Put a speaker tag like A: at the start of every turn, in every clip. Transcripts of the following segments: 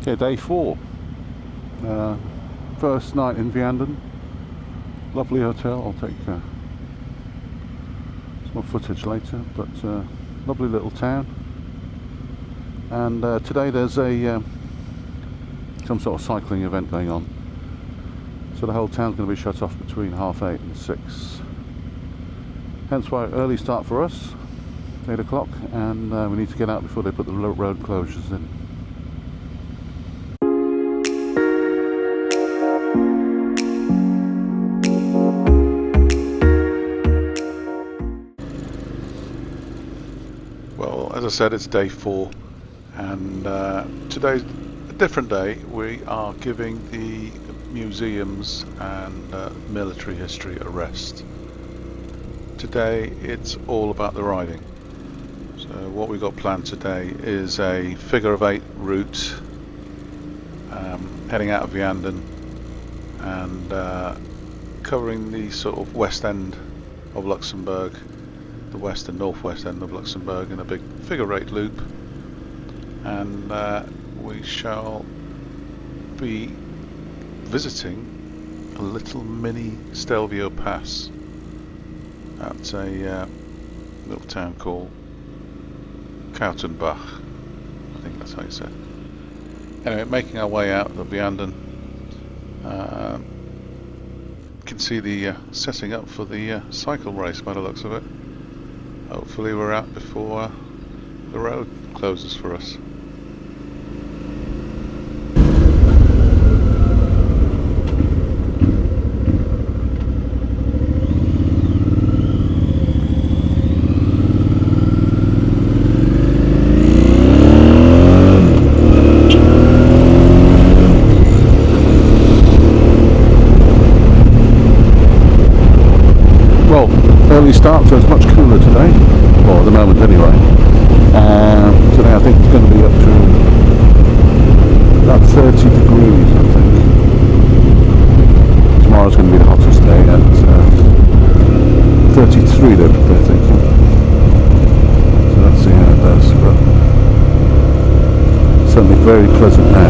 A: Okay, day 4. First night in Vianden. Lovely hotel. I'll take some more footage later, but lovely little town. And today there's a some sort of cycling event going on, so the whole town's going to be shut off between 8:30 and 6. Hence why early start for us, 8 o'clock, and we need to get out before they put the road closures in. Well, as I said, it's day 4, and today's a different day. We are giving the museums and military history a rest. Today it's all about the riding. So what we've got planned today is a figure of 8 route heading out of Vianden and covering the sort of west end of Luxembourg, the west and northwest end of Luxembourg, in a big figure 8 loop, and we shall be visiting a little mini Stelvio Pass at a little town called Kautenbach. I think that's how you said it. Anyway, making our way out of Vianden, you can see the setting up for the cycle race by the looks of it. Hopefully we're out before the road closes for us. Early start, so it's much cooler today, or at the moment anyway. Today I think it's going to be up to about 30 degrees, I think. Tomorrow's going to be the hottest day at 33, they're thinking. So let's see how it does, but certainly very pleasant now.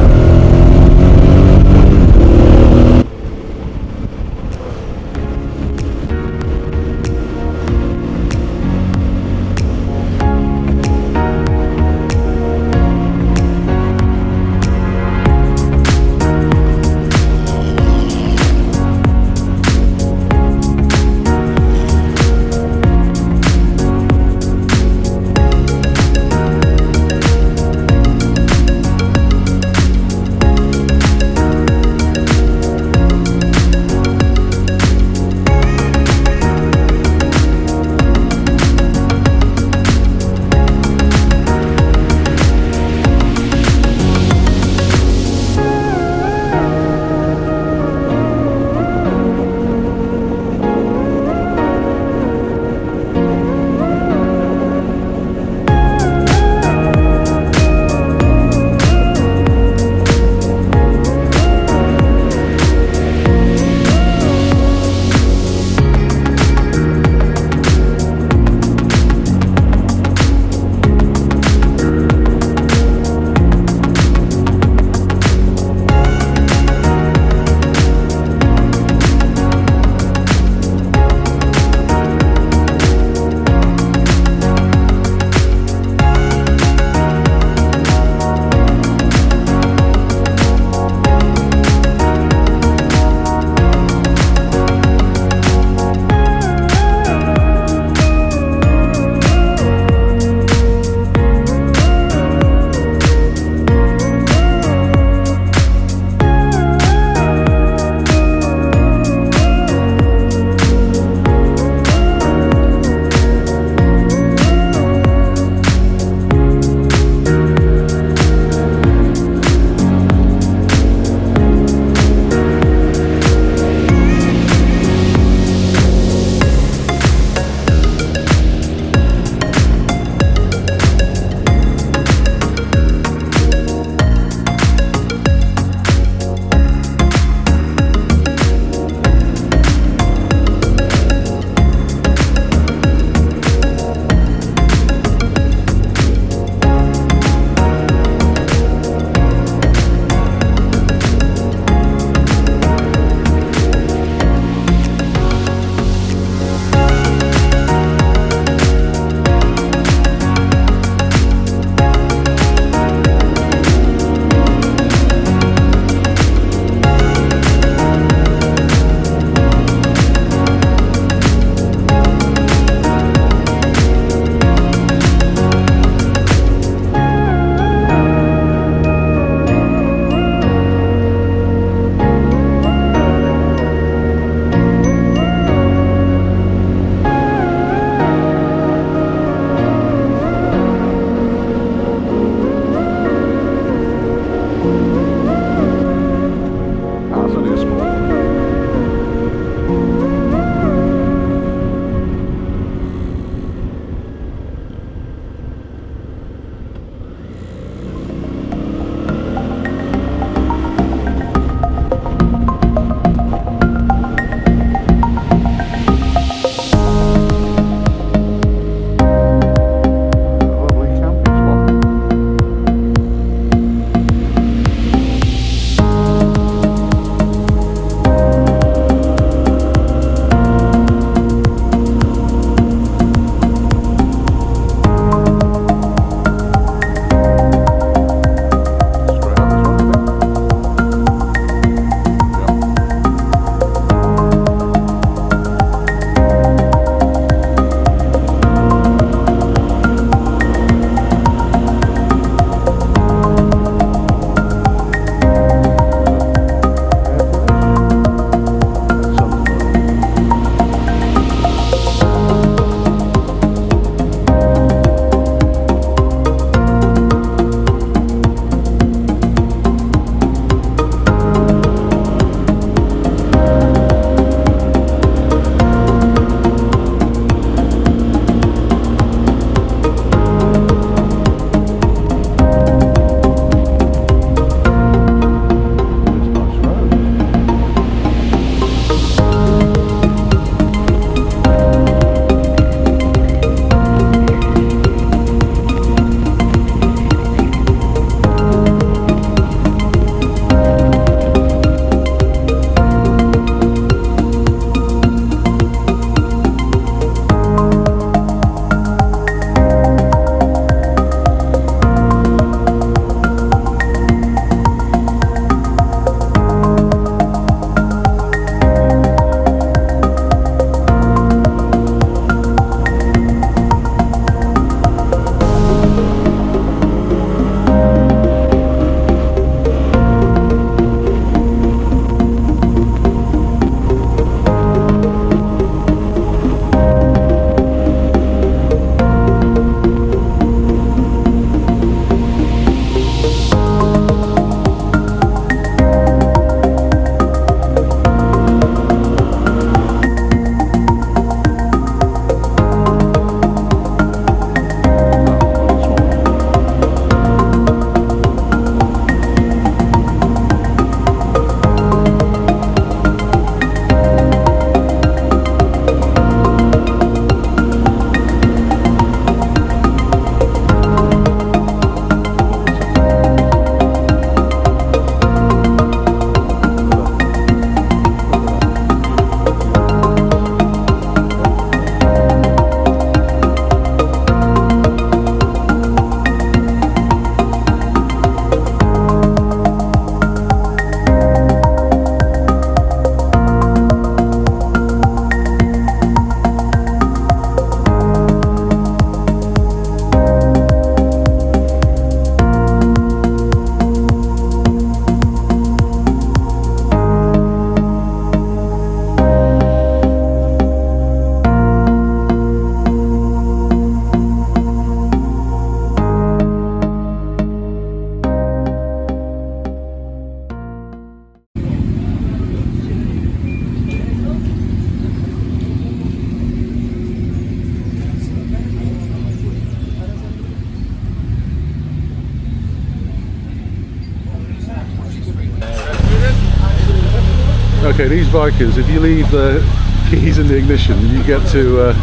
A: Okay, these bikers, if you leave the keys in the ignition, you get to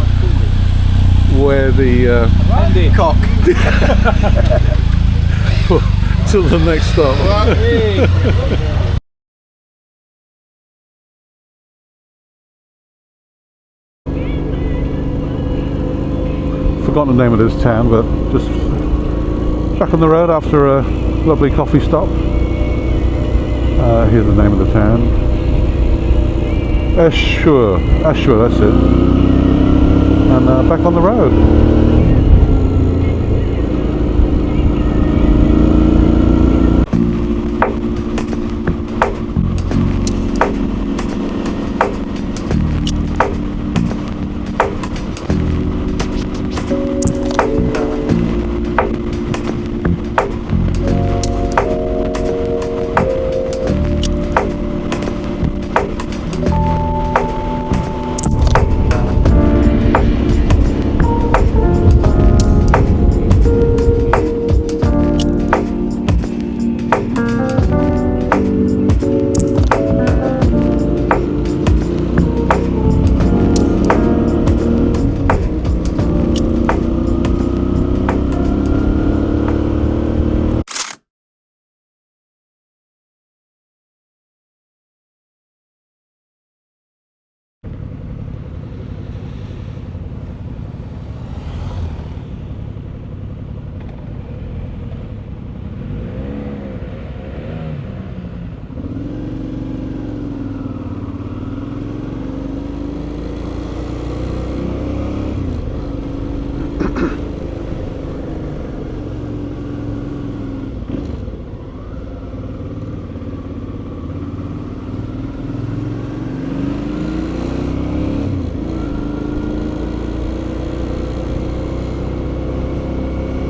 A: wear the
B: cock
A: till the next stop. Forgotten the name of this town, but just back on the road after a lovely coffee stop. Here's the name of the town. Eschwur, that's it. And back on the road.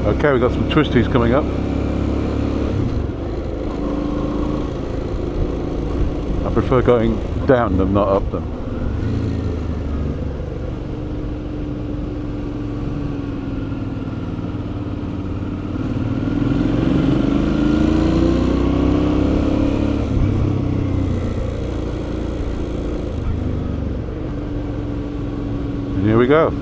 A: Okay, we've got some twisties coming up. I prefer going down them, not up them. And here we go.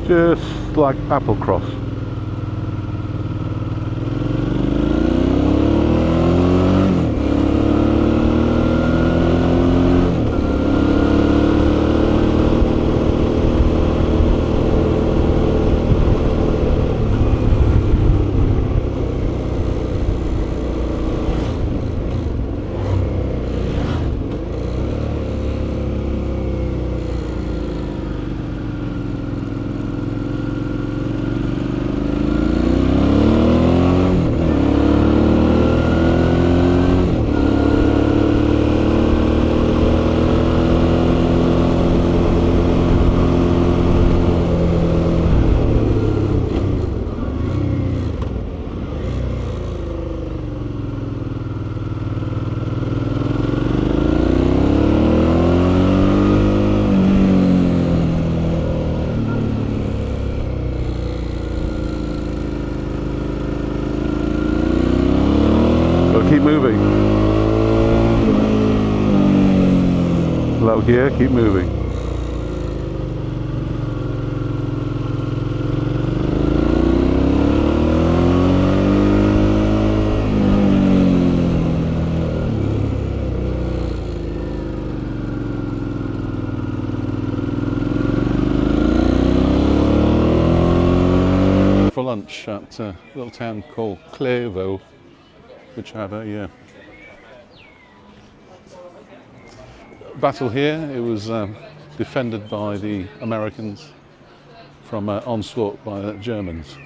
A: Just like Applecross. Keep moving. Low gear, keep moving. For lunch at a little town called Clairvaux, which had a battle here. It was defended by the Americans from onslaught by the Germans.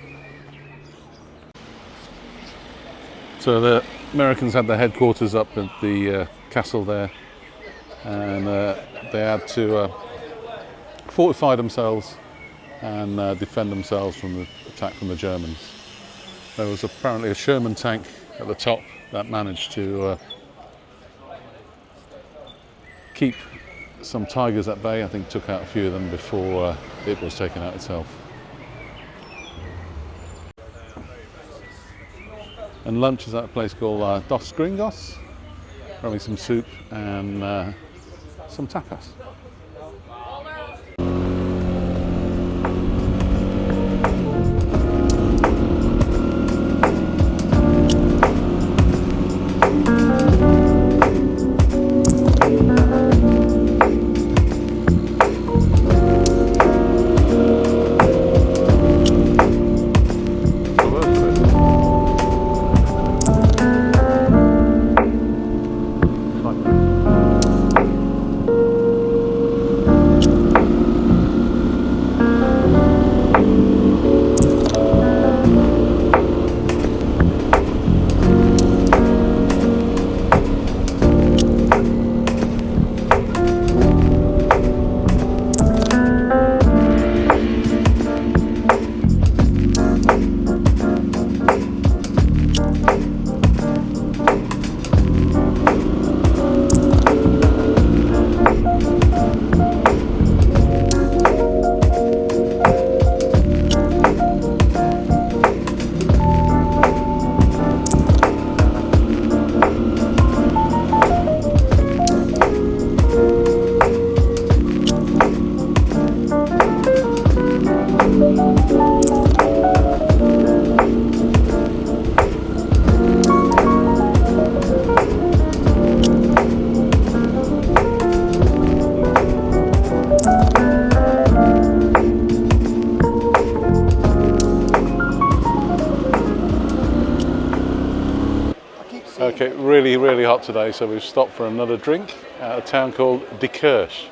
A: So the Americans had their headquarters up at the castle there, and they had to fortify themselves and defend themselves from the attack from the Germans. There was apparently a Sherman tank at the top that managed to keep some tigers at bay. I think took out a few of them before it was taken out itself. And lunch is at a place called Dos Gringos. We're having some soup and some tapas. Okay, really hot today, so we've stopped for another drink at a town called De Kirch,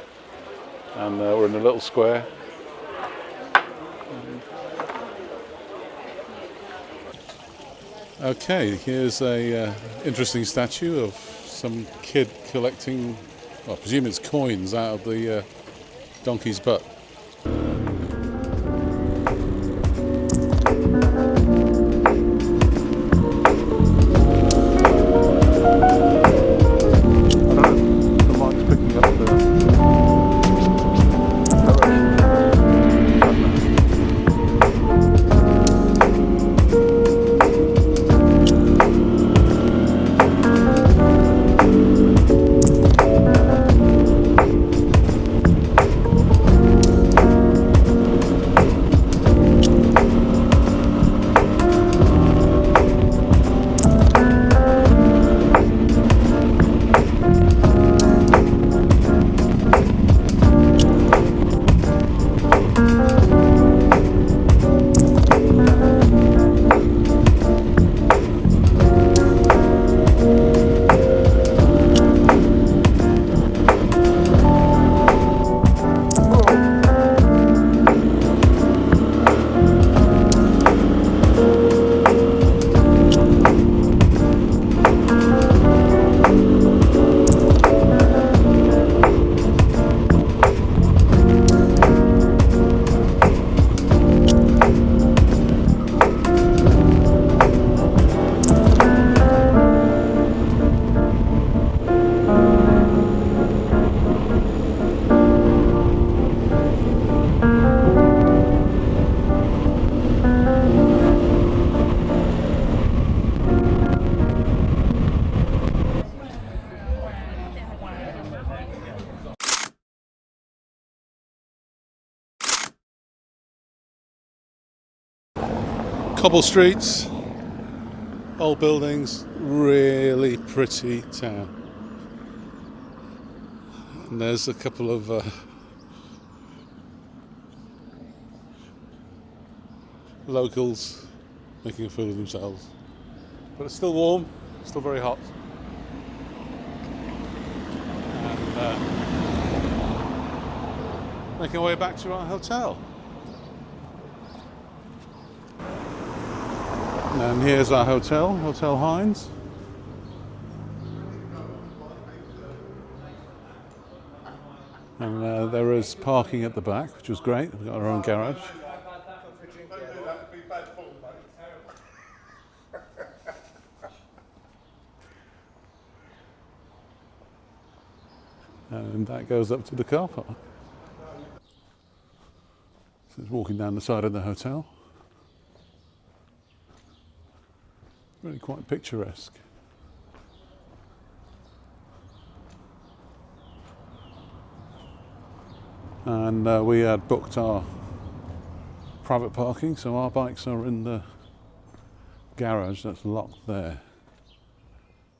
A: and we're in a little square. Okay, here's a interesting statue of some kid collecting, well, I presume it's coins out of the donkey's butt. Cobble streets, old buildings, really pretty town. And there's a couple of locals making a fool of themselves. But it's still warm, still very hot. And making our way back to our hotel. And here's our hotel, Hotel Heintz. And there is parking at the back, which was great. We've got our own garage. And that goes up to the car park. So it's walking down the side of the hotel. Really quite picturesque. And we had booked our private parking, so our bikes are in the garage that's locked there,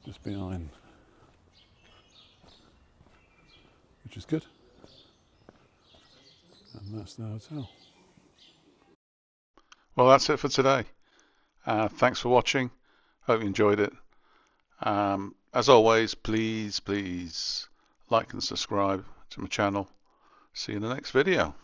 A: just behind, which is good. And that's the hotel. Well, that's it for today. Thanks for watching. Hope you enjoyed it. As always, please like and subscribe to my channel. See you in the next video.